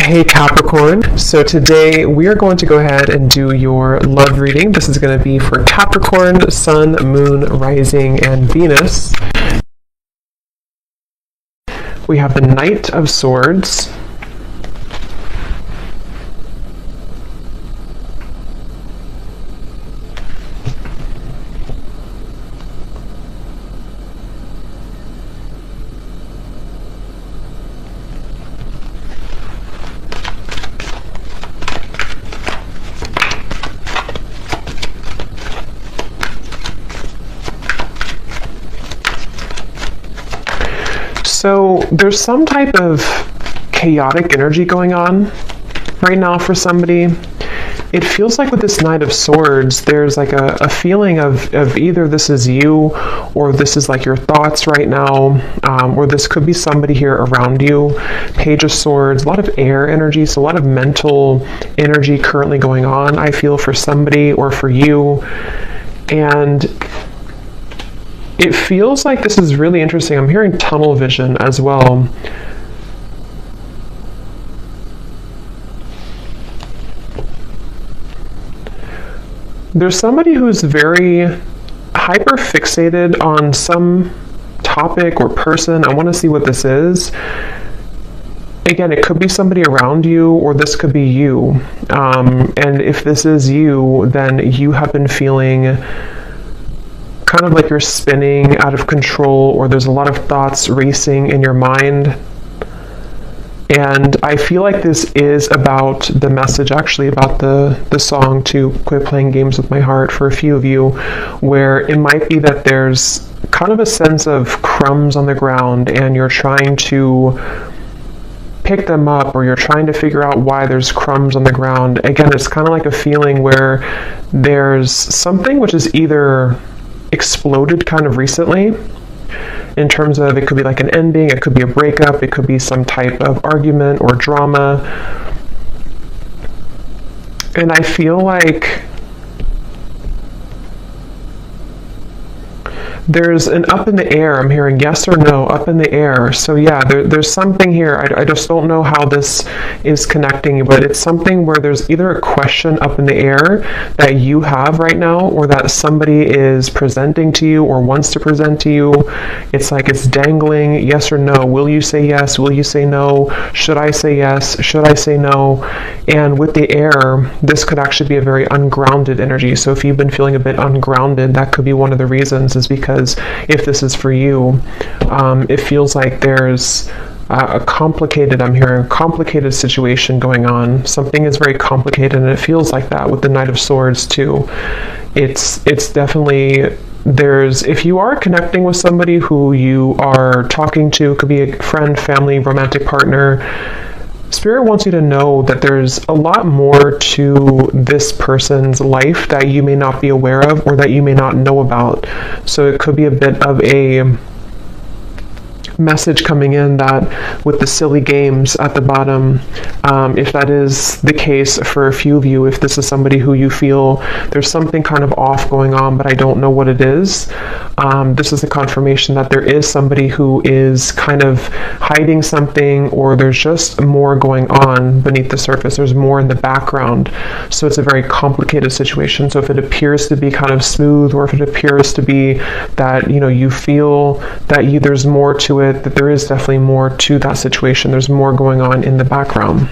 Hey Capricorn, so today we are going to go ahead and do your love reading. This is going to be for Capricorn, Sun, Moon, Rising, and Venus. We have the Knight of Swords, so there's some type of chaotic energy going on right now for somebody. It feels like with this Knight of Swords, there's like a feeling of either this is you or this is like your thoughts right now, or this could be somebody here around you. Page of Swords, a lot of air energy, so a lot of mental energy currently going on, I feel, for somebody or for you. And it feels like this is really interesting. I'm hearing tunnel vision as well. There's somebody who's very hyper fixated on some topic or person. I want to see what this is. Again, it could be somebody around you, or this could be you. And if this is you, then you have been feeling kind of like you're spinning out of control, or there's a lot of thoughts racing in your mind. And I feel like this is about the message, actually, about the song to Quit Playing Games with My Heart for a few of you, where it might be that there's kind of a sense of crumbs on the ground and you're trying to pick them up, or you're trying to figure out why there's crumbs on the ground. Again, it's kind of like a feeling where there's something which is either exploded kind of recently, in terms of, it could be like an ending, it could be a breakup, it could be some type of argument or drama. And I feel like there's an up in the air. I'm hearing yes or no, up in the air. So yeah, there's something here. I just don't know how this is connecting, but it's something where there's either a question up in the air that you have right now, or that somebody is presenting to you or wants to present to you. It's like it's dangling, yes or no. Will you say yes? Will you say no? Should I say yes? Should I say no? And with the air, this could actually be a very ungrounded energy. So if you've been feeling a bit ungrounded, that could be one of the reasons, is because if this is for you, it feels like there's a complicated, I'm hearing a complicated situation going on. Something is very complicated, and it feels like that with the Knight of Swords too. It's definitely, if you are connecting with somebody who you are talking to, could be a friend, family, romantic partner, Spirit wants you to know that there's a lot more to this person's life that you may not be aware of, or that you may not know about. So it could be a bit of a message coming in that with the silly games at the bottom, if that is the case for a few of you, if this is somebody who you feel there's something kind of off going on, but I don't know what it is, this is a confirmation that there is somebody who is kind of hiding something, or there's just more going on beneath the surface. There's more in the background. So it's a very complicated situation. So if it appears to be kind of smooth, or if it appears to be that, you feel that there's more to it, that there is definitely more to that situation. There's more going on in the background.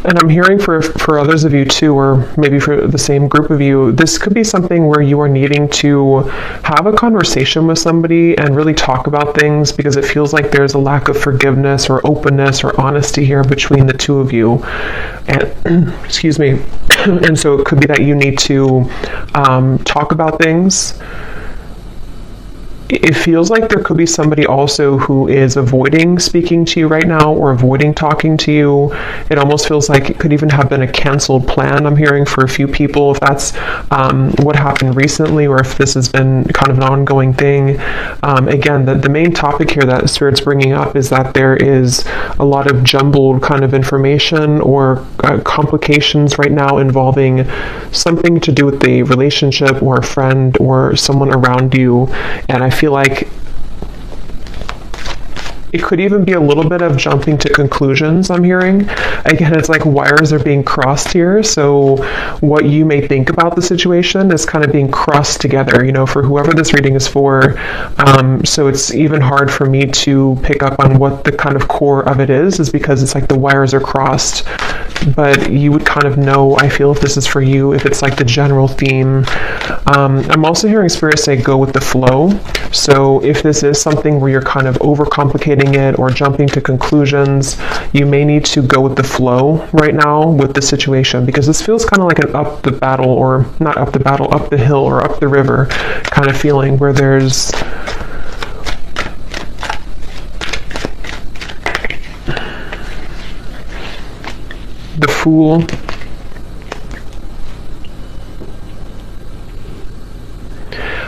And I'm hearing for others of you too, or maybe for the same group of you, this could be something where you are needing to have a conversation with somebody and really talk about things, because it feels like there's a lack of forgiveness or openness or honesty here between the two of you. And excuse me. And so it could be that you need to talk about things. it feels like there could be somebody also who is avoiding speaking to you right now or avoiding talking to you. It almost feels like it could even have been a canceled plan, I'm hearing, for a few people, if that's what happened recently, or if this has been kind of an ongoing thing. Again, the main topic here that Spirit's bringing up is that there is a lot of jumbled kind of information or complications right now involving something to do with the relationship or a friend or someone around you. And I feel like it could even be a little bit of jumping to conclusions, I'm hearing. Again, it's like wires are being crossed here. So what you may think about the situation is kind of being crossed together, you know, for whoever this reading is for. So it's even hard for me to pick up on what the kind of core of it is because it's like the wires are crossed. But you would kind of know, I feel, if this is for you, if it's like the general theme. I'm also hearing Spirit say go with the flow. So if this is something where you're kind of overcomplicating it or jumping to conclusions, you may need to go with the flow right now with the situation, because this feels kind of like an up the battle, or not up the battle, up the hill or up the river kind of feeling, where there's the Fool.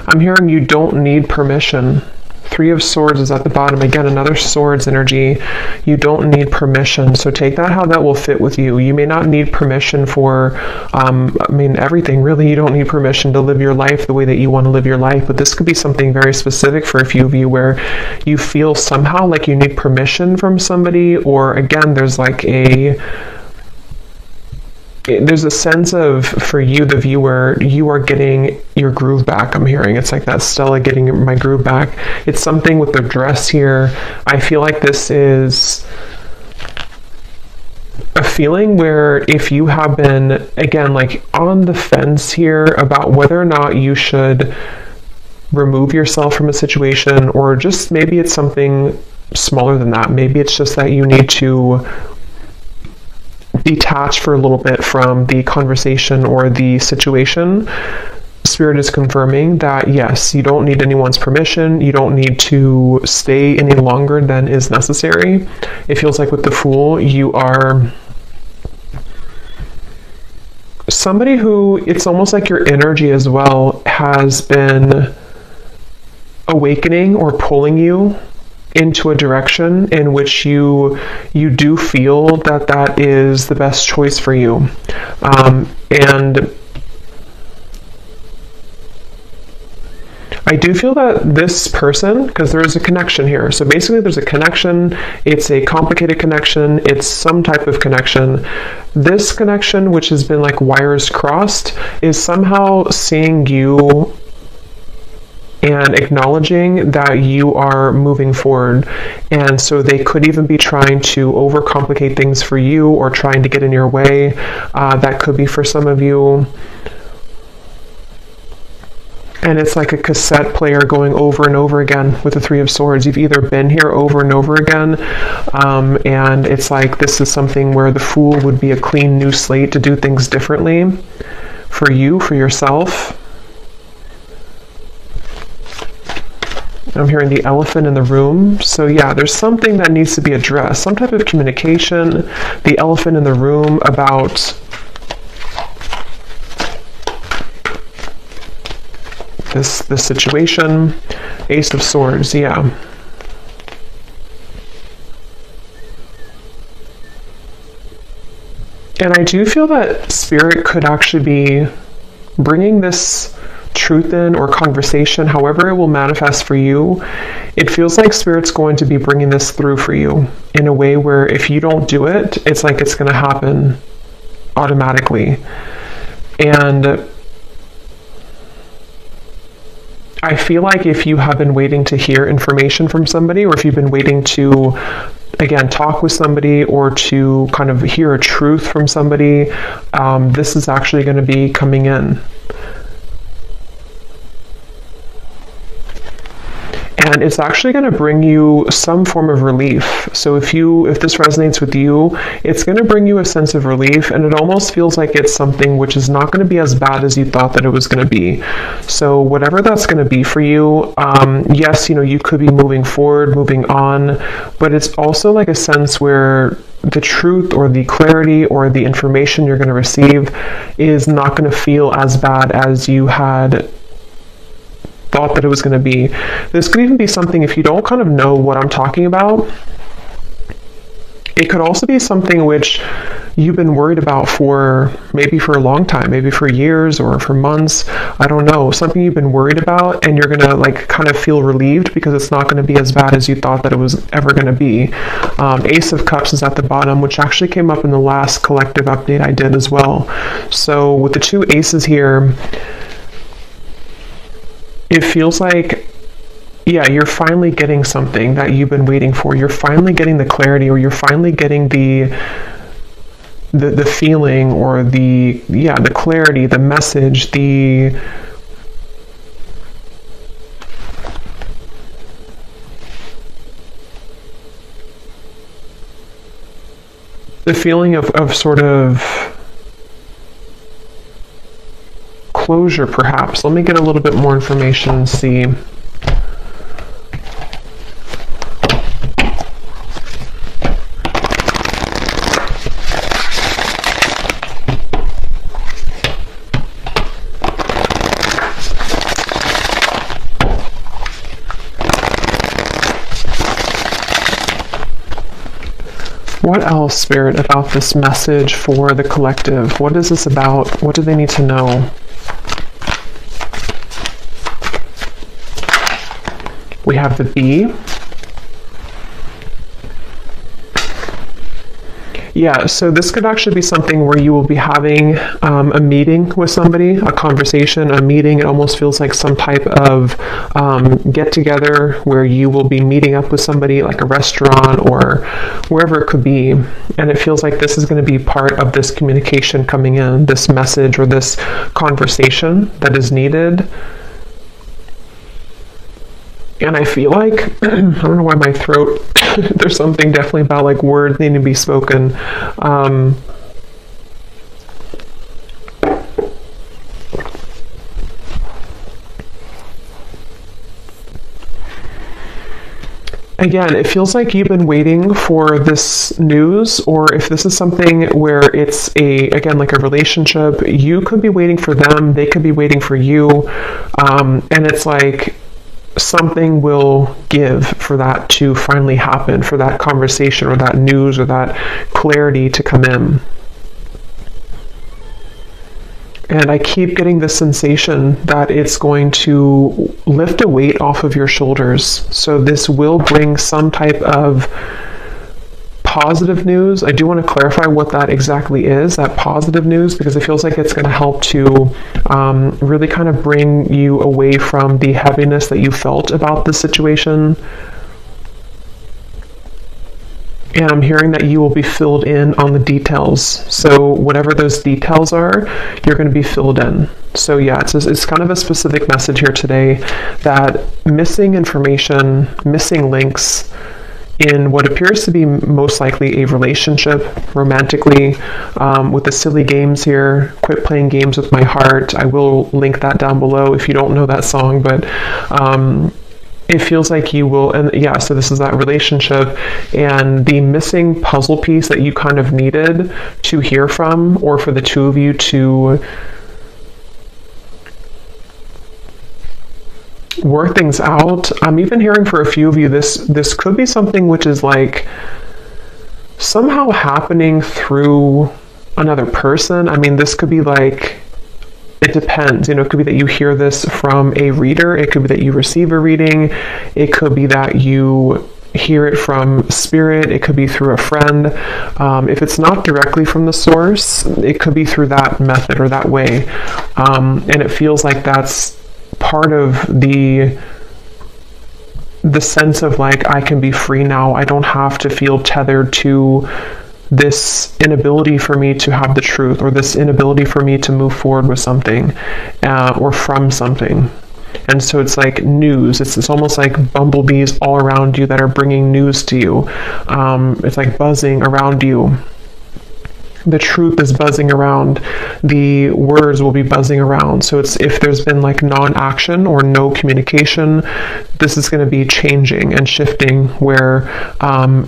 I'm hearing you don't need permission. Three of Swords is at the bottom. Again, another Swords energy. You don't need permission. So take that how that will fit with you. You may not need permission for, everything. Really, you don't need permission to live your life the way that you want to live your life. But this could be something very specific for a few of you where you feel somehow like you need permission from somebody, or again, there's a sense of, for you, the viewer, you are getting your groove back, I'm hearing. It's like that Stella getting my groove back. It's something with the dress here. I feel like this is a feeling where if you have been, again, like on the fence here about whether or not you should remove yourself from a situation, or just maybe it's something smaller than that. Maybe it's just that you need to detach for a little bit from the conversation or the situation. Spirit is confirming that yes, you don't need anyone's permission. You don't need to stay any longer than is necessary. It feels like with the Fool, you are somebody who, it's almost like your energy as well has been awakening or pulling you into a direction in which you do feel that that is the best choice for you. And I do feel that this person, because there is a connection here. So basically there's a connection. It's a complicated connection. It's some type of connection. This connection, which has been like wires crossed, is somehow seeing you and acknowledging that you are moving forward. And so they could even be trying to overcomplicate things for you or trying to get in your way. That could be for some of you. And it's like a cassette player going over and over again with the Three of Swords. You've either been here over and over again, and it's like this is something where the Fool would be a clean new slate to do things differently for you, for yourself. I'm hearing the Elephant in the room. So yeah, there's something that needs to be addressed, some type of communication. The Elephant in the room about this situation. Ace of Swords, yeah. And I do feel that Spirit could actually be bringing this truth in, or conversation, however it will manifest for you. It feels like Spirit's going to be bringing this through for you in a way where if you don't do it, it's like it's going to happen automatically. And I feel like if you have been waiting to hear information from somebody, or if you've been waiting to, again, talk with somebody or to kind of hear a truth from somebody, this is actually going to be coming in. and it's actually going to bring you some form of relief. So if this resonates with you, it's going to bring you a sense of relief, and it almost feels like it's something which is not going to be as bad as you thought that it was going to be. So whatever that's going to be for you, yes, you could be moving forward, moving on, but it's also like a sense where the truth or the clarity or the information you're going to receive is not going to feel as bad as you had thought that it was going to be. This could even be something, if you don't kind of know what I'm talking about, it could also be something which you've been worried about for maybe for a long time, maybe for years or for months. I don't know, something you've been worried about, and you're going to like kind of feel relieved because it's not going to be as bad as you thought that it was ever going to be. Ace of Cups is at the bottom, which actually came up in the last collective update I did as well. So with the two aces here, it feels like, yeah, you're finally getting something that you've been waiting for. You're finally getting the clarity, or you're finally getting the feeling, or the clarity, the message, the feeling of sort of closure, perhaps. Let me get a little bit more information and see. What else, Spirit, about this message for the collective? What is this about? What do they need to know? We have the Bee. Yeah, so this could actually be something where you will be having a meeting with somebody, a conversation, a meeting. It almost feels like some type of get-together where you will be meeting up with somebody, like a restaurant or wherever it could be. And it feels like this is going to be part of this communication coming in, this message or this conversation that is needed. And I feel like, I don't know why my throat, there's something definitely about like words needing to be spoken. Again, it feels like you've been waiting for this news, or if this is something where it's again, like a relationship, you could be waiting for them, they could be waiting for you, and it's like, something will give for that to finally happen, for that conversation or that news or that clarity to come in. And I keep getting this sensation that it's going to lift a weight off of your shoulders. So this will bring some type of positive news. I do want to clarify what that exactly is, that positive news, because it feels like it's going to help to really kind of bring you away from the heaviness that you felt about the situation. And I'm hearing that you will be filled in on the details. So whatever those details are, you're going to be filled in. So yeah, it's kind of a specific message here today that missing information, missing links, in what appears to be most likely a relationship, romantically, with the silly games here. Quit playing games with my heart. I will link that down below if you don't know that song, but it feels like you will, and yeah, so this is that relationship, and the missing puzzle piece that you kind of needed to hear from, or for the two of you to work things out. I'm even hearing for a few of you, this could be something which is like somehow happening through another person. I mean, this could be like, it depends, it could be that you hear this from a reader, it could be that you receive a reading, it could be that you hear it from spirit, it could be through a friend. If it's not directly from the source, it could be through that method or that way. And it feels like that's part of the sense of like, I can be free now. I don't have to feel tethered to this inability for me to have the truth, or this inability for me to move forward with something, or from something. And so it's like news. It's almost like bumblebees all around you that are bringing news to you. It's like buzzing around you. The truth is buzzing around. The words will be buzzing around. So it's, if there's been like non-action or no communication, this is going to be changing and shifting, where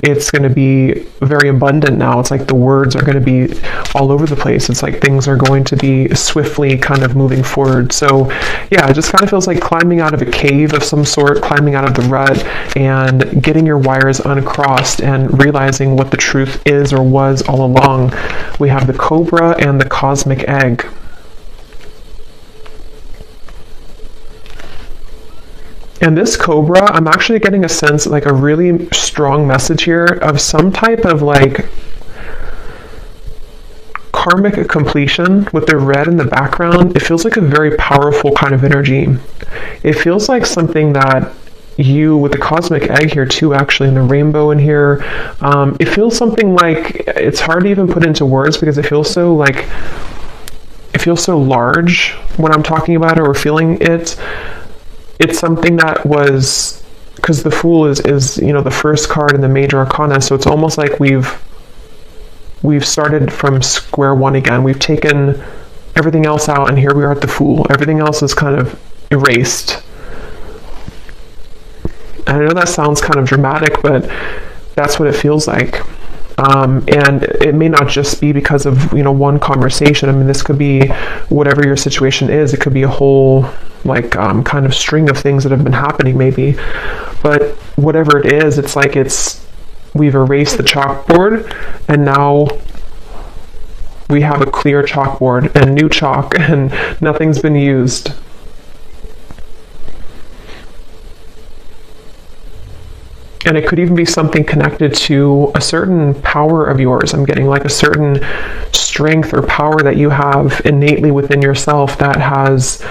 it's going to be very abundant now. It's like the words are going to be all over the place. It's like things are going to be swiftly kind of moving forward. So yeah, it just kind of feels like climbing out of a cave of some sort, climbing out of the rut and getting your wires uncrossed and realizing what the truth is or was all along. We have the Cobra and the Cosmic Egg. And this Cobra, I'm actually getting a sense, like a really strong message here of some type of like karmic completion with the red in the background. It feels like a very powerful kind of energy. It feels like something that you, with the cosmic egg here too, actually, and the rainbow in here, it feels something like, it's hard to even put into words because it feels so like, it feels so large when I'm talking about it or feeling it. It's something that was, because the Fool is you know, the first card in the major arcana, so it's almost like we've started from square one again. We've taken everything else out and here we are at the Fool. Everything else is kind of erased. I know that sounds kind of dramatic, but that's what it feels like. And it may not just be because of, you know, one conversation. I mean, this could be whatever your situation is. It could be a whole, like, kind of string of things that have been happening, maybe. But whatever it is, it's like we've erased the chalkboard, and now we have a clear chalkboard and new chalk, and nothing's been used. And it could even be something connected to a certain power of yours. I'm getting like a certain strength or power that you have innately within yourself that has,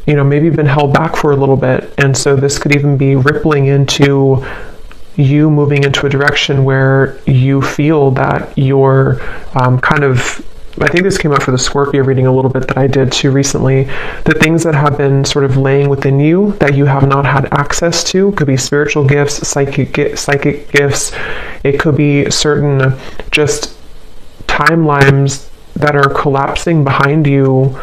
you know, maybe been held back for a little bit. And so this could even be rippling into you moving into a direction where you feel that you're kind of, I think this came up for the Scorpio reading a little bit that I did too recently. The things that have been sort of laying within you that you have not had access to could be spiritual gifts, psychic gifts. It could be certain just timelines that are collapsing behind you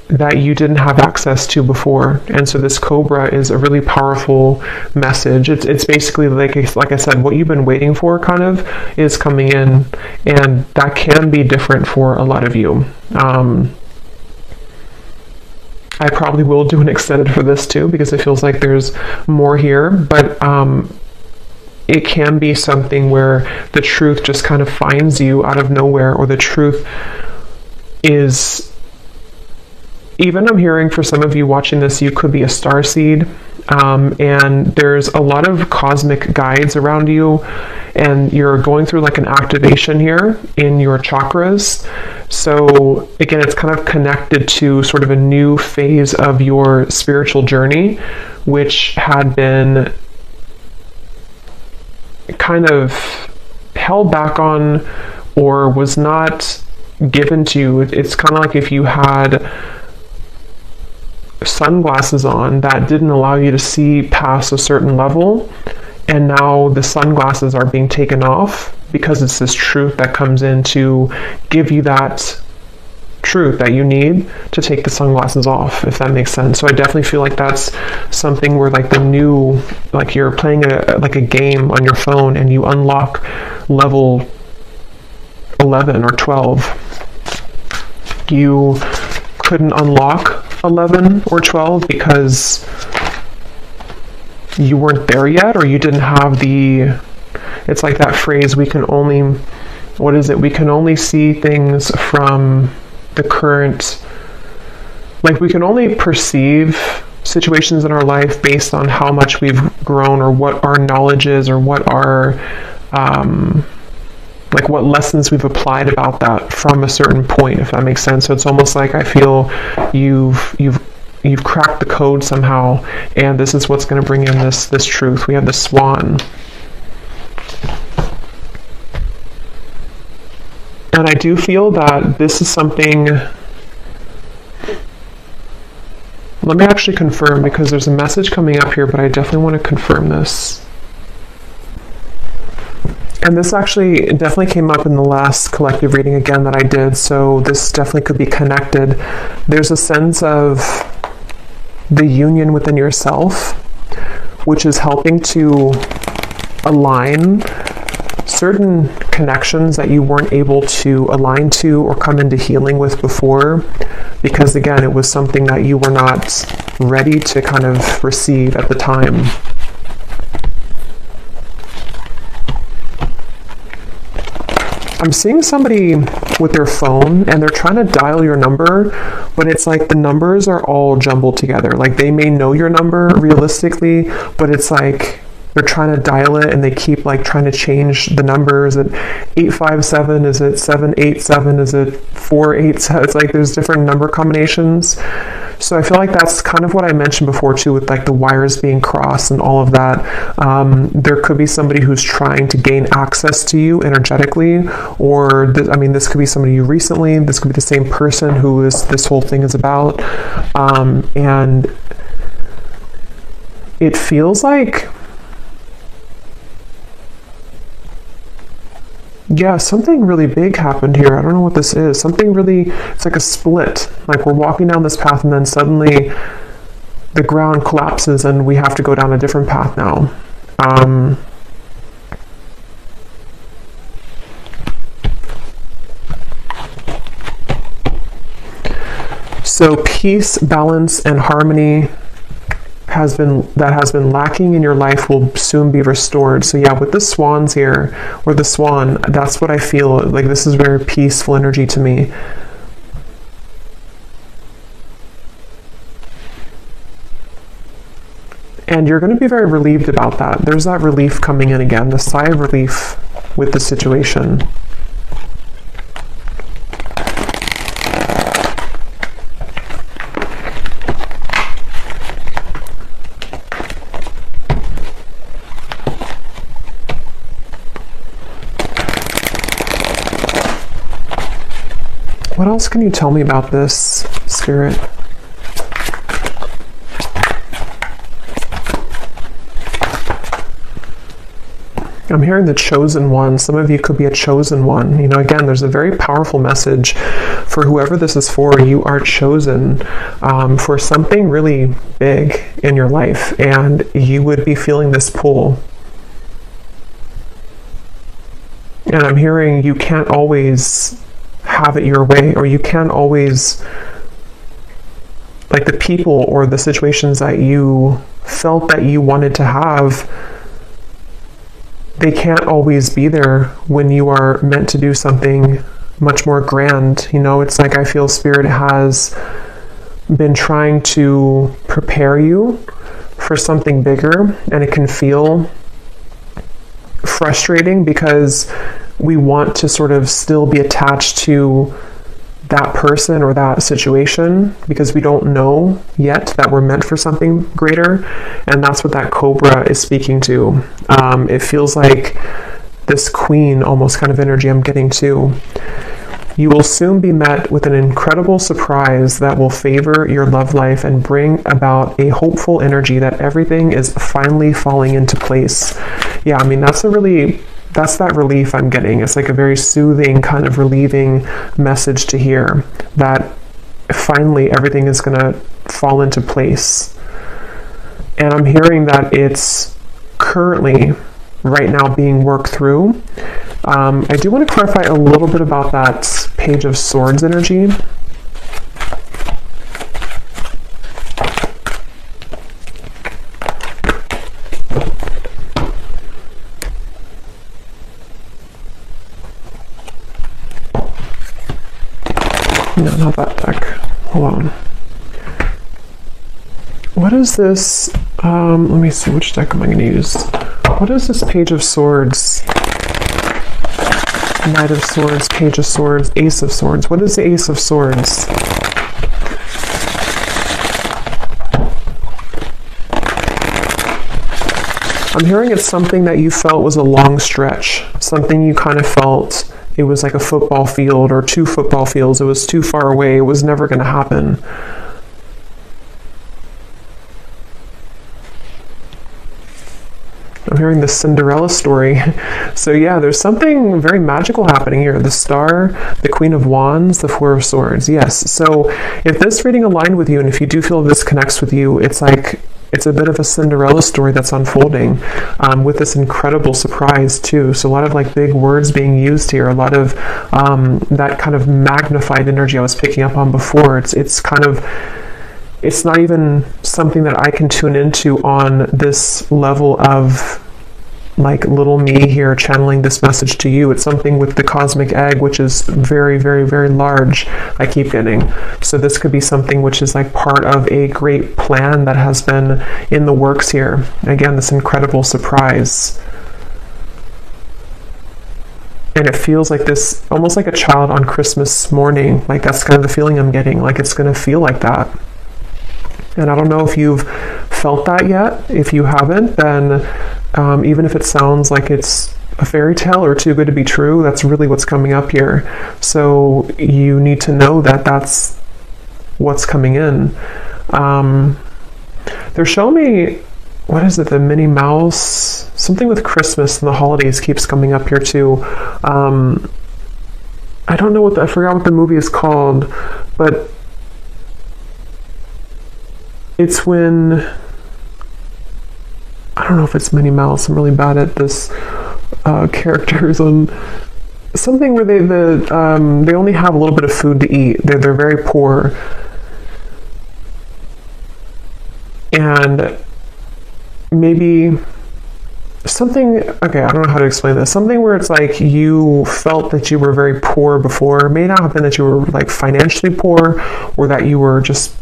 that you didn't have access to before. And so this Cobra is a really powerful message. It's basically like I said, what you've been waiting for kind of is coming in, and that can be different for a lot of you. I probably will do an extended for this too, because it feels like there's more here, but it can be something where the truth just kind of finds you out of nowhere, or the truth is, even I'm hearing for some of you watching this, you could be a starseed, and there's a lot of cosmic guides around you, and you're going through like an activation here in your chakras. So again, it's kind of connected to sort of a new phase of your spiritual journey, which had been kind of held back on or was not given to you. It's kind of like if you had sunglasses on that didn't allow you to see past a certain level, and now the sunglasses are being taken off because it's this truth that comes in to give you that truth that you need to take the sunglasses off, if that makes sense. So I definitely feel like that's something where like the new, like you're playing a game on your phone and you unlock level 11 or 12. You couldn't unlock 11 or 12 because you weren't there yet, or you didn't have the, it's like that phrase, we can only, what is it? We can only see things from the current, like we can only perceive situations in our life based on how much we've grown, or what our knowledge is, or what our, like what lessons we've applied about that from a certain point, if that makes sense. So it's almost like I feel you've cracked the code somehow, and this is what's going to bring in this truth. We have the Swan. And I do feel that this is something Let me actually confirm, because there's a message coming up here, but I definitely want to confirm this. And this actually definitely came up in the last collective reading again that I did, so this definitely could be connected. There's a sense of the union within yourself, which is helping to align certain connections that you weren't able to align to or come into healing with before, because again, it was something that you were not ready to kind of receive at the time. I'm seeing somebody with their phone and they're trying to dial your number, but it's like the numbers are all jumbled together. Like they may know your number realistically, but it's like they're trying to dial it and they keep like trying to change the numbers. Is it 857? Is it 787? Is it 487? It's like there's different number combinations. So I feel like that's kind of what I mentioned before too, with like the wires being crossed and all of that. There could be somebody who's trying to gain access to you energetically, or this could be somebody you recently, this could be the same person who this whole thing is about. And it feels like, yeah, something really big happened here. I don't know what this is. Something really, it's like a split. Like we're walking down this path and then suddenly the ground collapses and we have to go down a different path now. So peace, balance, and harmony has been lacking in your life will soon be restored. So yeah, with the swans here, or the swan, that's what I feel like. This is very peaceful energy to me. And you're going to be very relieved about that. There's that relief coming in again, the sigh of relief with the situation. What else can you tell me about this, Spirit? I'm hearing the chosen one. Some of you could be a chosen one. You know, again, there's a very powerful message for whoever this is for. You are chosen for something really big in your life, and you would be feeling this pull. And I'm hearing you can't always have it your way, or you can't always, like the people or the situations that you felt that you wanted to have, they can't always be there when you are meant to do something much more grand. You know, it's like I feel Spirit has been trying to prepare you for something bigger, and it can feel frustrating because we want to sort of still be attached to that person or that situation because we don't know yet that we're meant for something greater. And that's what that Cobra is speaking to. It feels like this Queen almost kind of energy I'm getting too. You will soon be met with an incredible surprise that will favor your love life and bring about a hopeful energy that everything is finally falling into place. Yeah, I mean, that's that relief I'm getting. It's like a very soothing, kind of relieving message to hear that finally everything is going to fall into place. And I'm hearing that it's currently, right now, being worked through. I do want to clarify a little bit about that Page of Swords energy. No, not that deck. Hold on. What is this? Let me see, which deck am I going to use? What is this Page of Swords? Knight of Swords, Page of Swords, Ace of Swords. What is the Ace of Swords? I'm hearing it's something that you felt was a long stretch. Something you kind of felt it was like a football field or 2 football fields. It was too far away. It was never going to happen. I'm hearing the Cinderella story. So yeah, there's something very magical happening here. The Star, the Queen of Wands, the Four of Swords. Yes. So if this reading aligned with you, and if you do feel this connects with you, it's like, it's a bit of a Cinderella story that's unfolding, with this incredible surprise too. So a lot of like big words being used here, a lot of that kind of magnified energy I was picking up on before. It's kind of, it's not even something that I can tune into on this level of like little me here channeling this message to you. It's something with the cosmic egg, which is very, very, very large, I keep getting. So this could be something which is like part of a great plan that has been in the works here. Again, this incredible surprise. And it feels like this, almost like a child on Christmas morning. Like that's kind of the feeling I'm getting. Like it's going to feel like that. And I don't know if you've felt that yet. If you haven't, then even if it sounds like it's a fairy tale or too good to be true, that's really what's coming up here. So you need to know that that's what's coming in. They're showing me, what is it, the Minnie Mouse? Something with Christmas and the holidays keeps coming up here too. I don't know what, I forgot what the movie is called, but it's when, I don't know if it's Minnie Mouse. I'm really bad at this characters on something where they only have a little bit of food to eat. They're very poor, and maybe something. Okay, I don't know how to explain this. Something where it's like you felt that you were very poor before. It may not have been that you were like financially poor, or that you were just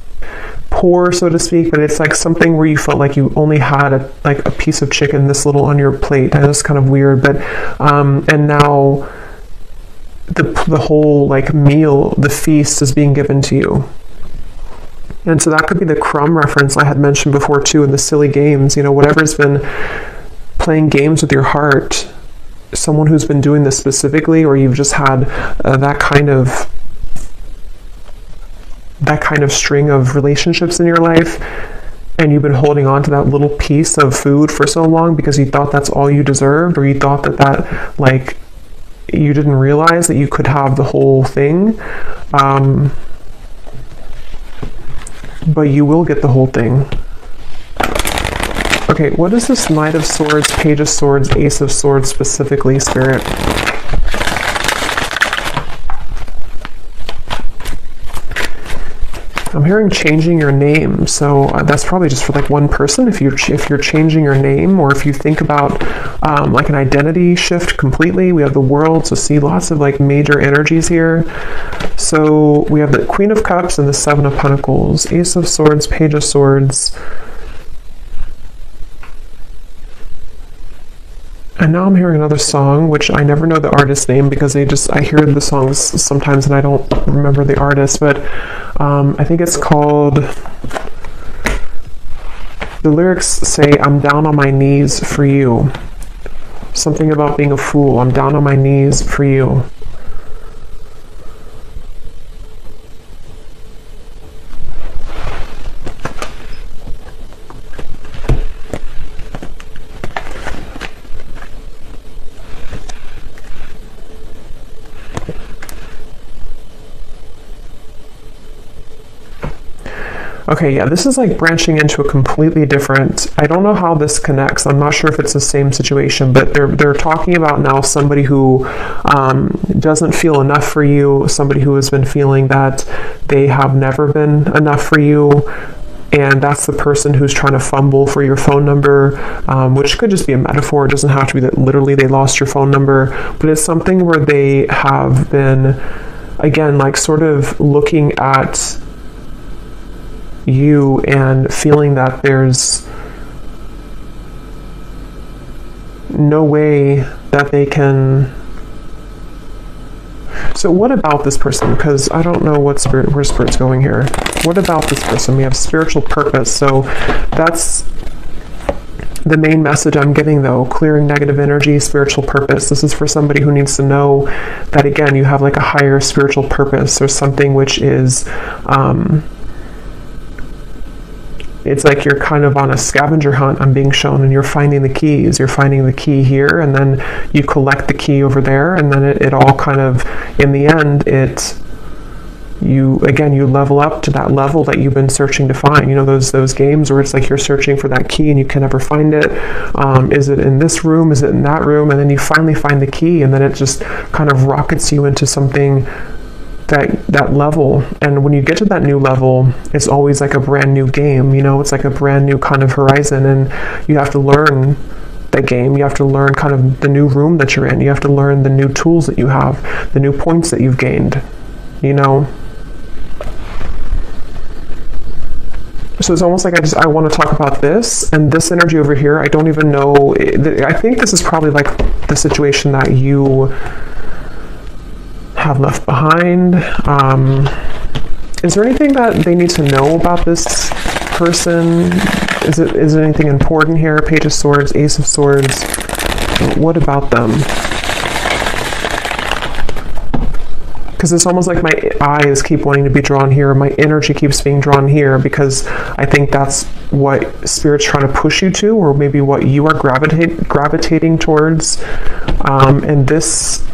poor, so to speak, but it's like something where you felt like you only had a piece of chicken this little on your plate. And it's kind of weird, but and now the whole like meal, the feast is being given to you. And so that could be the crumb reference I had mentioned before too, in the silly games, you know, whatever's been playing games with your heart, someone who's been doing this specifically, or you've just had that kind of string of relationships in your life, and you've been holding on to that little piece of food for so long because you thought that's all you deserved, or you thought that like you didn't realize that you could have the whole thing, but you will get the whole thing. Okay, what is this Knight of Swords, Page of Swords, Ace of Swords specifically, Spirit? I'm hearing changing your name, so that's probably just for like one person. If you're changing your name, or if you think about like an identity shift completely. We have the World, so see lots of like major energies here. So we have the Queen of Cups and the Seven of Pentacles, Ace of Swords, Page of Swords. And now I'm hearing another song, which I never know the artist's name because I hear the songs sometimes and I don't remember the artist, but I think it's called, the lyrics say, I'm down on my knees for you. Something about being a fool. I'm down on my knees for you. Okay, yeah, this is like branching into a completely different, I don't know how this connects. I'm not sure if it's the same situation, but they're talking about now somebody who doesn't feel enough for you, somebody who has been feeling that they have never been enough for you, and that's the person who's trying to fumble for your phone number, which could just be a metaphor. It doesn't have to be that literally they lost your phone number, but it's something where they have been, again, like sort of looking at you and feeling that there's no way that they can. So what about this person? Because I don't know where Spirit's going here. What about this person? We have spiritual purpose. So that's the main message I'm getting, though. Clearing negative energy, spiritual purpose. This is for somebody who needs to know that, again, you have like a higher spiritual purpose, or something which is it's like you're kind of on a scavenger hunt, I'm being shown, and you're finding the keys. You're finding the key here, and then you collect the key over there, and then it all kind of, in the end, you level up to that level that you've been searching to find. You know, those games where it's like you're searching for that key and you can never find it. Is it in this room? Is it in that room? And then you finally find the key, and then it just kind of rockets you into something, that level. And when you get to that new level, it's always like a brand new game. You know, it's like a brand new kind of horizon, and you have to learn that game. You have to learn kind of the new room that you're in. You have to learn the new tools that you have, the new points that you've gained, you know. So it's almost like I want to talk about this, and this energy over here, I don't even know. I think this is probably like the situation that you have left behind. Is there anything that they need to know about this person? Is there anything important here? Page of Swords, Ace of Swords. What about them? Because it's almost like my eyes keep wanting to be drawn here. My energy keeps being drawn here, because I think that's what Spirit's trying to push you to, or maybe what you are gravitating towards. And this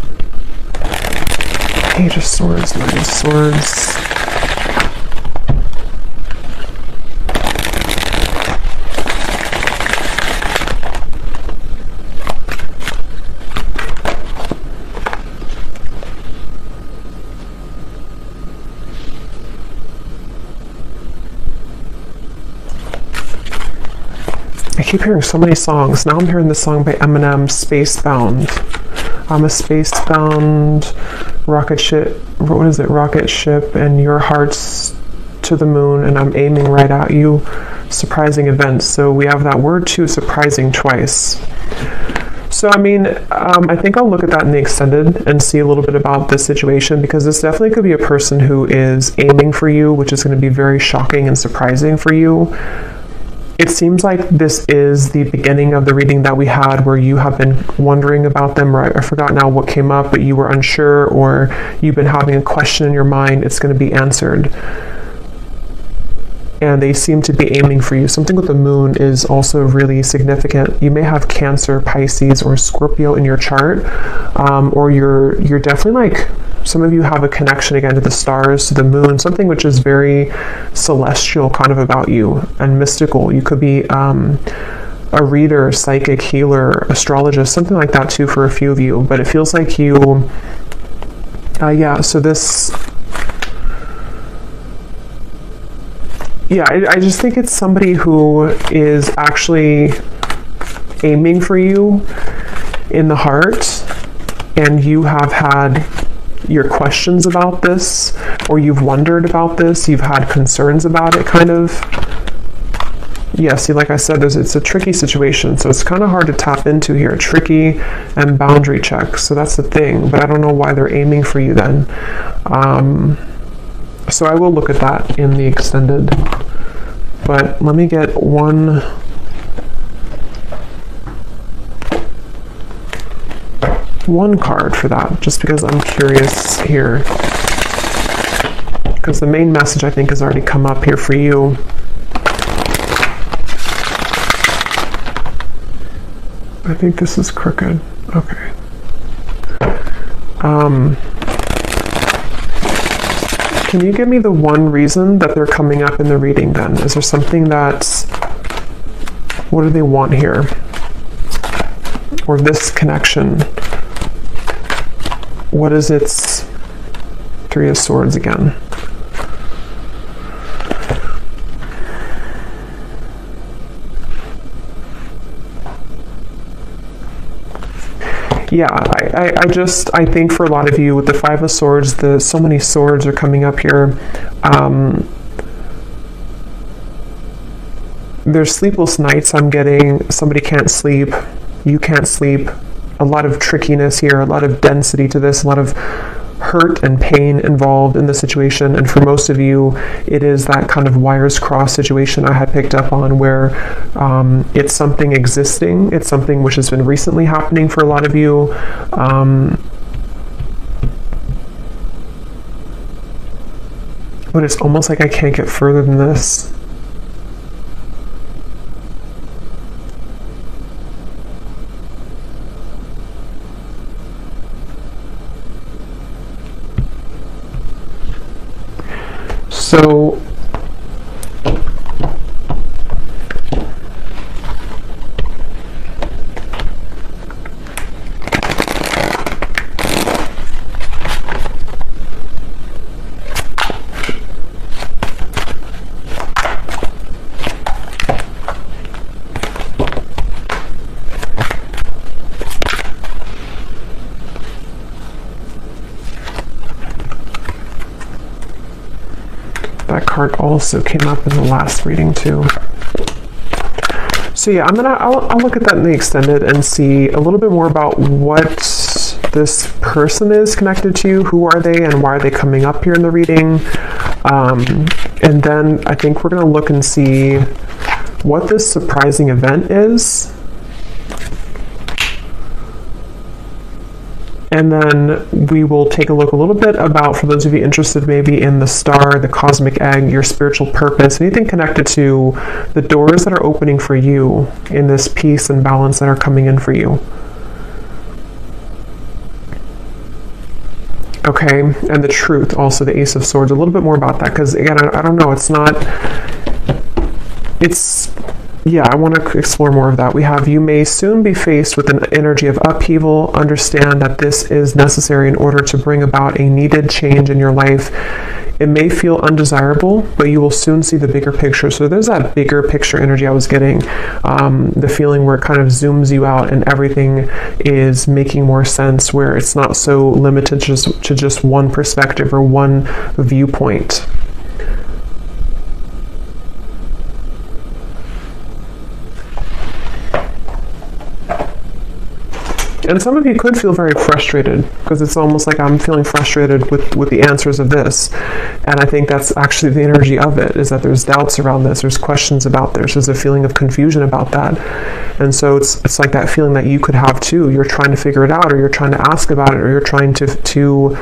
Page of Swords, Knight of Swords. I keep hearing so many songs. Now I'm hearing this song by Eminem, Spacebound. I'm a spacebound rocket ship. What is it? Rocket ship, and your heart's to the moon, and I'm aiming right at you. Surprising events. So we have that word too, surprising, twice. So I mean, I think I'll look at that in the extended and see a little bit about this situation, because this definitely could be a person who is aiming for you, which is going to be very shocking and surprising for you. It seems like this is the beginning of the reading that we had, where you have been wondering about them, or I forgot now what came up, but you were unsure, or you've been having a question in your mind. It's going to be answered. And they seem to be aiming for you. Something with the moon is also really significant. You may have Cancer, Pisces, or Scorpio in your chart, or you're definitely like, some of you have a connection again to the stars, to the moon, something which is very celestial kind of about you and mystical. You could be a reader, psychic, healer, astrologist, something like that too for a few of you. But it feels like you, so this, I just think it's somebody who is actually aiming for you in the heart, and you have had your questions about this, or you've wondered about this, you've had concerns about it, kind of. Yeah, see, like I said, it's a tricky situation, so it's kind of hard to tap into here. Tricky and boundary checks, so that's the thing, but I don't know why they're aiming for you then. So I will look at that in the extended, but let me get one card for that, just because I'm curious here, because the main message I think has already come up here for you. I think this is crooked. Okay. Can you give me the one reason that they're coming up in the reading then? Is there something that's, what do they want here? Or this connection? What is its Three of Swords again? Yeah, I think for a lot of you with the Five of Swords, so many swords are coming up here. There's sleepless nights I'm getting. Somebody can't sleep. You can't sleep. A lot of trickiness here, a lot of density to this, a lot of hurt and pain involved in the situation. And for most of you, it is that kind of wires crossed situation I had picked up on, where it's something existing, it's something which has been recently happening for a lot of you. But it's almost like I can't get further than this. So that card also came up in the last reading too. So yeah, I'll look at that in the extended and see a little bit more about what this person is connected to, who are they, and why are they coming up here in the reading. And then I think we're going to look and see what this surprising event is. And then we will take a look a little bit about, for those of you interested maybe in the star, the cosmic egg, your spiritual purpose, anything connected to the doors that are opening for you in this peace and balance that are coming in for you. Okay, and the truth, also the Ace of Swords, a little bit more about that, because again, I don't know, yeah, I want to explore more of that. We have, you may soon be faced with an energy of upheaval. Understand that this is necessary in order to bring about a needed change in your life. It may feel undesirable, but you will soon see the bigger picture. So there's that bigger picture energy I was getting, the feeling where it kind of zooms you out and everything is making more sense, where it's not so limited to just one perspective or one viewpoint. And some of you could feel very frustrated, because it's almost like I'm feeling frustrated with the answers of this. And I think that's actually the energy of it, is that there's doubts around this, there's questions about this, there's a feeling of confusion about that. And so it's like that feeling that you could have too. You're trying to figure it out, or you're trying to ask about it, or you're trying to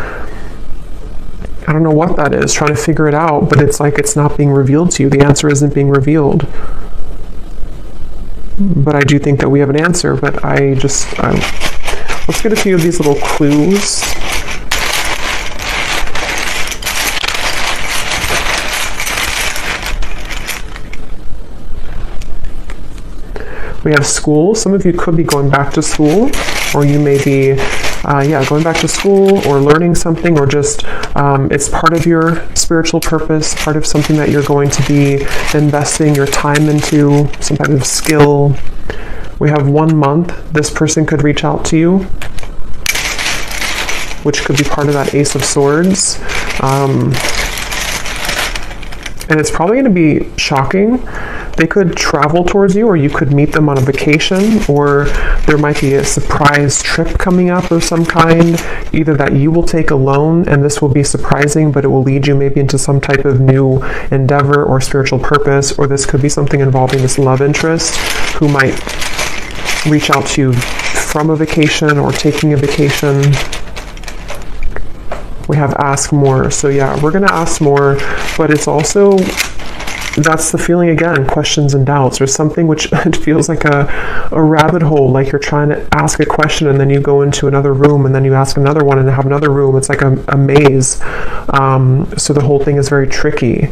I don't know what that is, trying to figure it out, but it's like it's not being revealed to you. The answer isn't being revealed. But I do think that we have an answer, but let's get a few of these little clues. We have school. Some of you could be going back to school, or you may be going back to school or learning something, or just it's part of your spiritual purpose, part of something that you're going to be investing your time into, some type of skill. We have 1 month. This person could reach out to you, which could be part of that Ace of Swords. And it's probably going to be shocking. They could travel towards you, or you could meet them on a vacation, or there might be a surprise trip coming up of some kind, either that you will take alone, and this will be surprising, but it will lead you maybe into some type of new endeavor or spiritual purpose, or this could be something involving this love interest who might reach out to you from a vacation or taking a vacation. We have ask more. So yeah, we're going to ask more, but it's also, that's the feeling again, questions and doubts. There's something which it feels like a rabbit hole, like you're trying to ask a question and then you go into another room and then you ask another one and have another room. It's like a maze. So the whole thing is very tricky.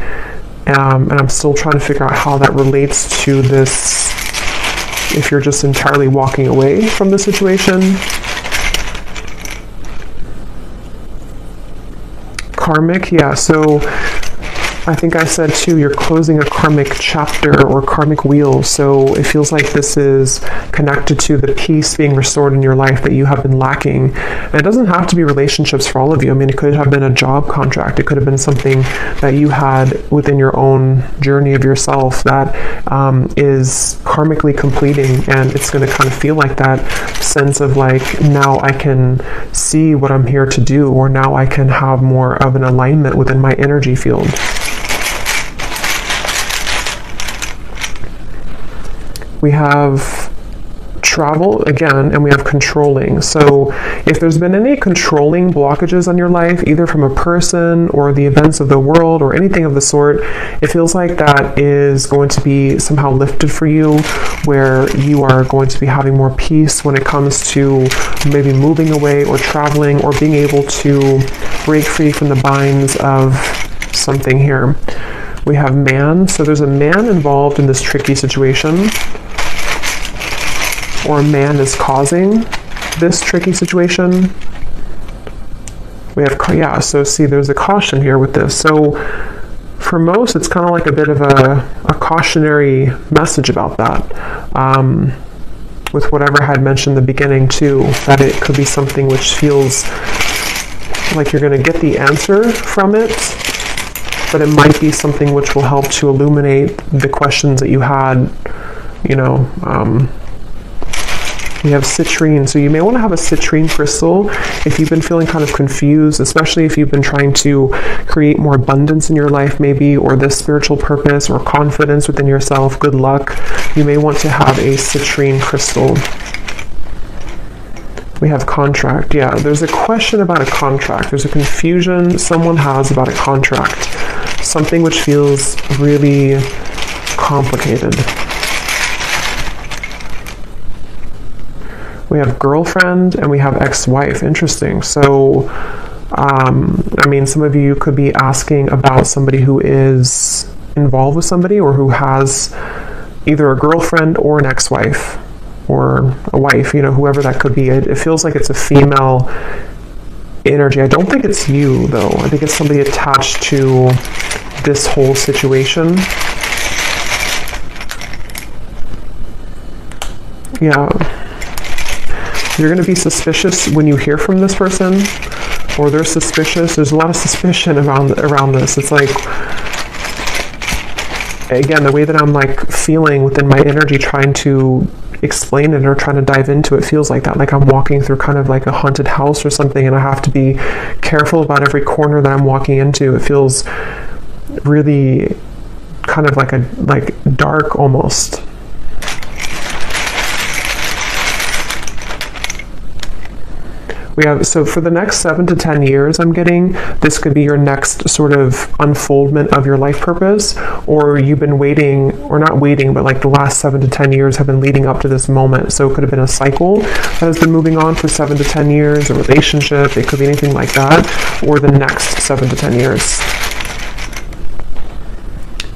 And I'm still trying to figure out how that relates to this, if you're just entirely walking away from the situation. Karmic, yeah, so I think I said too, you're closing a karmic chapter or karmic wheel, so it feels like this is connected to the peace being restored in your life that you have been lacking. And it doesn't have to be relationships for all of you. I mean, it could have been a job contract. It could have been something that you had within your own journey of yourself that is karmically completing, and it's going to kind of feel like that sense of like, now I can see what I'm here to do, or now I can have more of an alignment within my energy field. We have travel again, and we have controlling. So if there's been any controlling blockages on your life, either from a person or the events of the world or anything of the sort, it feels like that is going to be somehow lifted for you, where you are going to be having more peace when it comes to maybe moving away or traveling, or being able to break free from the binds of something here. We have man, so there's a man involved in this tricky situation, or a man is causing this tricky situation. We have, yeah, so see, there's a caution here with this. So for most, it's kind of like a bit of a cautionary message about that. With whatever I had mentioned in the beginning too, that it could be something which feels like you're going to get the answer from it, but it might be something which will help to illuminate the questions that you had, you know. We have citrine, so you may want to have a citrine crystal if you've been feeling kind of confused, especially if you've been trying to create more abundance in your life maybe, or this spiritual purpose or confidence within yourself, good luck. You may want to have a citrine crystal. We have contract. Yeah, there's a question about a contract. There's a confusion someone has about a contract. Something which feels really complicated. We have girlfriend and we have ex-wife. Interesting. So, I mean, some of you could be asking about somebody who is involved with somebody, or who has either a girlfriend or an ex-wife, or a wife, you know, whoever that could be. It feels like it's a female energy. I don't think it's you, though. I think it's somebody attached to this whole situation. Yeah. You're going to be suspicious when you hear from this person, or they're suspicious. There's a lot of suspicion around this. It's like, again, the way that I'm like feeling within my energy, trying to explain it or trying to dive into it, feels like that. Like I'm walking through kind of like a haunted house or something, and I have to be careful about every corner that I'm walking into. It feels really kind of like dark almost. We have, so for the next 7 to 10 years, I'm getting, this could be your next sort of unfoldment of your life purpose, or you've been waiting, or not waiting, but like the last 7 to 10 years have been leading up to this moment. So it could have been a cycle that has been moving on for 7 to 10 years, a relationship, it could be anything like that, or the next 7 to 10 years.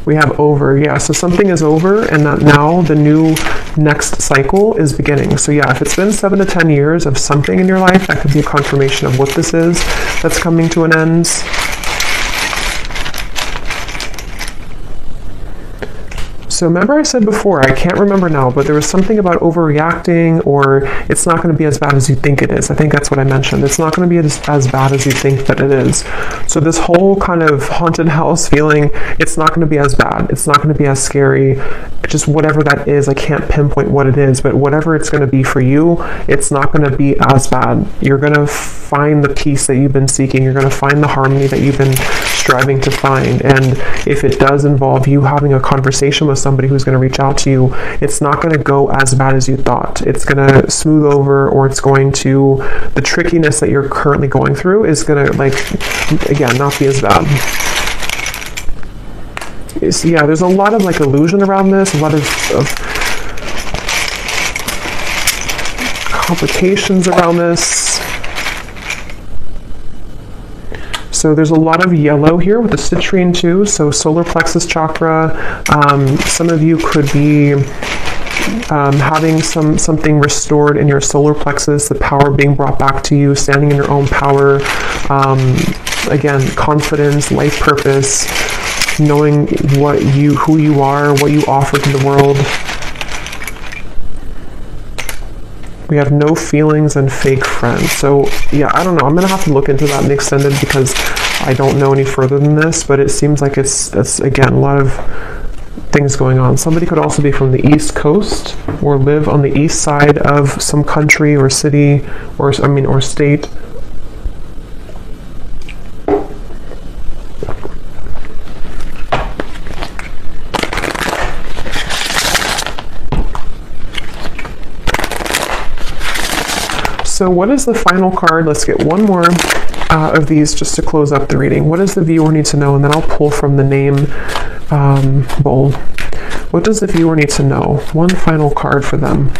We have over, yeah, so something is over, and that now the new next cycle is beginning. So yeah, if it's been 7 to 10 years of something in your life, that could be a confirmation of what this is that's coming to an end. So remember I said before, I can't remember now, but there was something about overreacting, or it's not going to be as bad as you think it is. I think that's what I mentioned. It's not going to be as bad as you think that it is. So this whole kind of haunted house feeling, it's not going to be as bad. It's not going to be as scary. Just whatever that is, I can't pinpoint what it is, but whatever it's going to be for you, it's not going to be as bad. You're going to find the peace that you've been seeking. You're going to find the harmony that you've been striving to find. And if it does involve you having a conversation with somebody who's going to reach out to you, it's not going to go as bad as you thought. It's going to smooth over, or it's going to, the trickiness that you're currently going through is going to, like, again, not be as bad. So yeah, there's a lot of like illusion around this, a lot of complications around this. So there's a lot of yellow here with the citrine too, so solar plexus chakra. Some of you could be having something restored in your solar plexus, the power being brought back to you, standing in your own power. Again, confidence, life purpose, knowing who you are, what you offer to the world. We have no feelings and fake friends. So yeah, I don't know. I'm going to have to look into that in the extended, because I don't know any further than this, but it seems like that's again, a lot of things going on. Somebody could also be from the East Coast, or live on the east side of some country or city, or state. So what is the final card? Let's get one more of these just to close up the reading. What does the viewer need to know? And then I'll pull from the name bowl. What does the viewer need to know? One final card for them.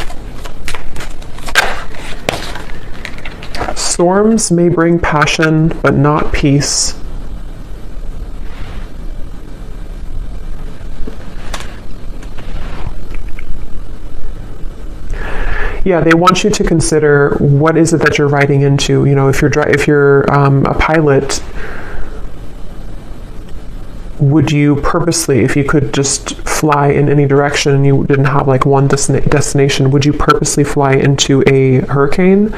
Storms may bring passion, but not peace. Yeah, they want you to consider what is it that you're riding into. You know, if you're a pilot, would you purposely, if you could just fly in any direction and you didn't have like one destination, would you purposely fly into a hurricane?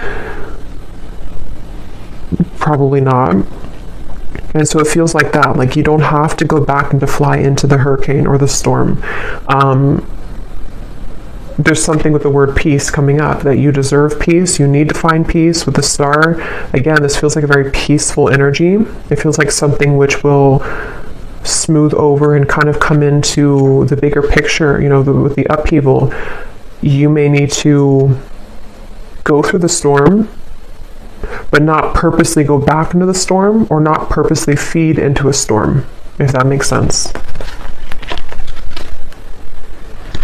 Probably not. And so it feels like that, like you don't have to go back and to fly into the hurricane or the storm. There's something with the word peace coming up, that you deserve peace, you need to find peace with the star. Again, this feels like a very peaceful energy. It feels like something which will smooth over and kind of come into the bigger picture, you know, with the upheaval. You may need to go through the storm, but not purposely go back into the storm, or not purposely feed into a storm, if that makes sense.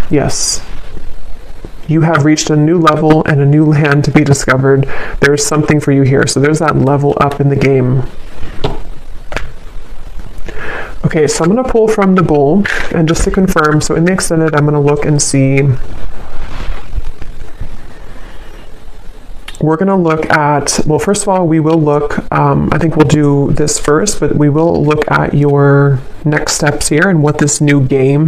Yes. You have reached a new level and a new land to be discovered. There's something for you here. So there's that level up in the game. Okay, so I'm going to pull from the Bull, and just to confirm, so in the extended, I'm going to look and see. We're going to look at, well, first of all, we will look, I think we'll do this first, but we will look at your next steps here and what this new game,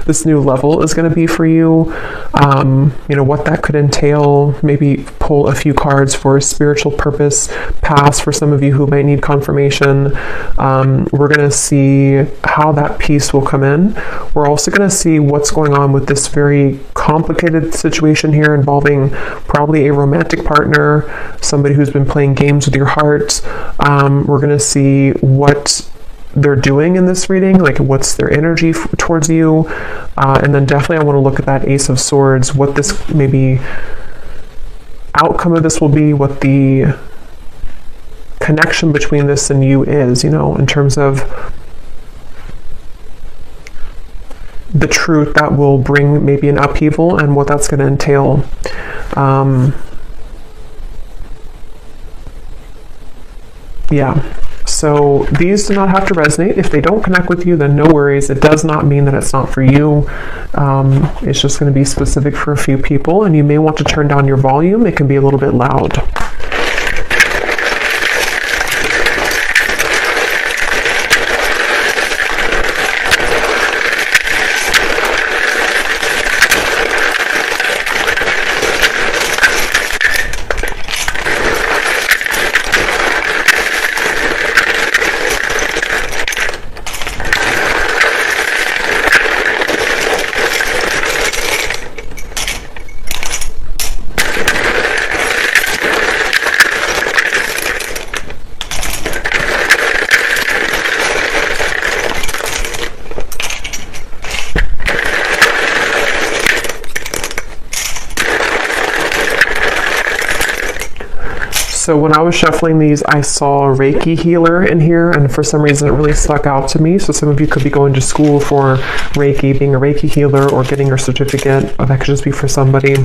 this new level is going to be for you. You know, what that could entail. Maybe pull a few cards for a spiritual purpose pass for some of you who might need confirmation. We're going to see how that peace will come in. We're also going to see what's going on with this very complicated situation here involving probably a romantic partner, somebody who's been playing games with your heart. We're going to see what they're doing in this reading, like what's their energy towards you, and then definitely I want to look at that Ace of Swords, what this maybe outcome of this will be, what the connection between this and you is, you know, in terms of the truth that will bring maybe an upheaval and what that's going to entail. Yeah. So these do not have to resonate. If they don't connect with you, then no worries. It does not mean that it's not for you. It's just going to be specific for a few people, and you may want to turn down your volume. It can be a little bit loud. So when I was shuffling these, I saw a Reiki healer in here, and for some reason it really stuck out to me. So some of you could be going to school for Reiki, being a Reiki healer, or getting your certificate, or that could just be for somebody.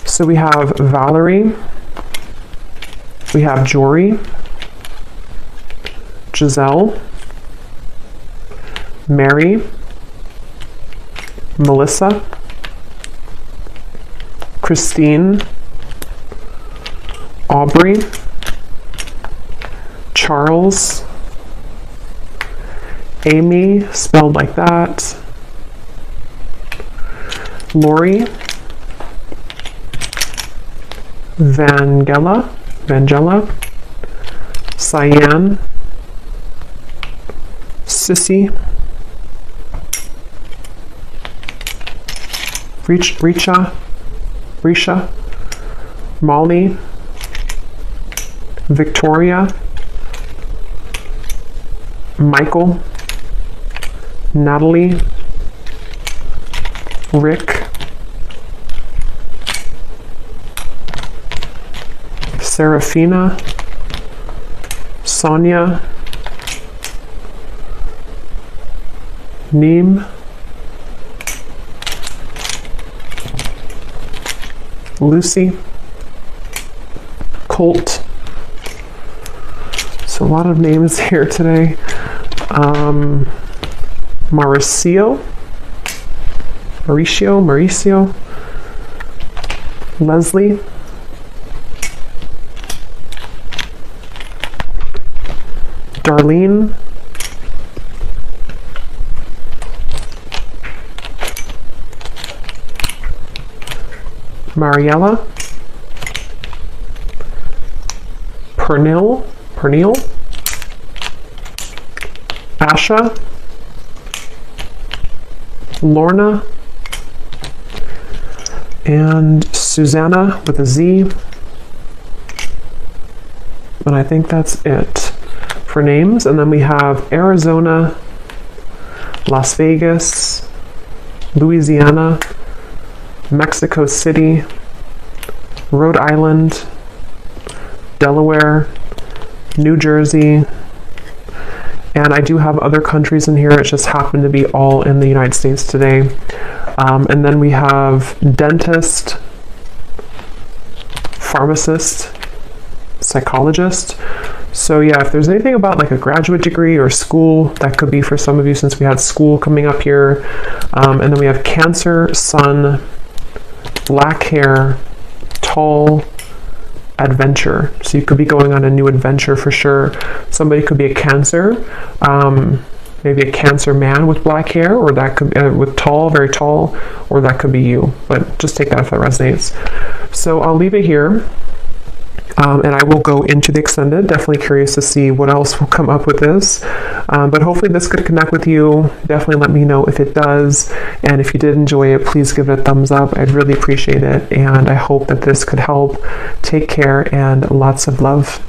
So we have Valerie, we have Jory, Giselle, Mary, Melissa, Christine, Aubrey, Charles, Amy, spelled like that, Lori, Vangela, Cyan, Sissy, Risha, Molly, Victoria, Michael, Natalie, Rick, Serafina, Sonia, Neem, Lucy, Colt. So a lot of names here today. Mauricio, Leslie, Darlene, Mariella, Pernil, Asha, Lorna, and Susanna with a Z. And I think that's it for names. And then we have Arizona, Las Vegas, Louisiana, Mexico City, Rhode Island, Delaware, New Jersey, and I do have other countries in here. It just happened to be all in the United States today. And then we have dentist, pharmacist, psychologist. So yeah, if there's anything about like a graduate degree or school, that could be for some of you, since we had school coming up here. And then we have Cancer, Sun, black hair, tall, adventure. So you could be going on a new adventure for sure. Somebody could be a Cancer, maybe a Cancer man with black hair, or that could be with tall, very tall, or that could be you. But just take that if that resonates. So I'll leave it here. And I will go into the extended. Definitely curious to see what else will come up with this. But hopefully this could connect with you. Definitely let me know if it does. And if you did enjoy it, please give it a thumbs up. I'd really appreciate it. And I hope that this could help. Take care and lots of love.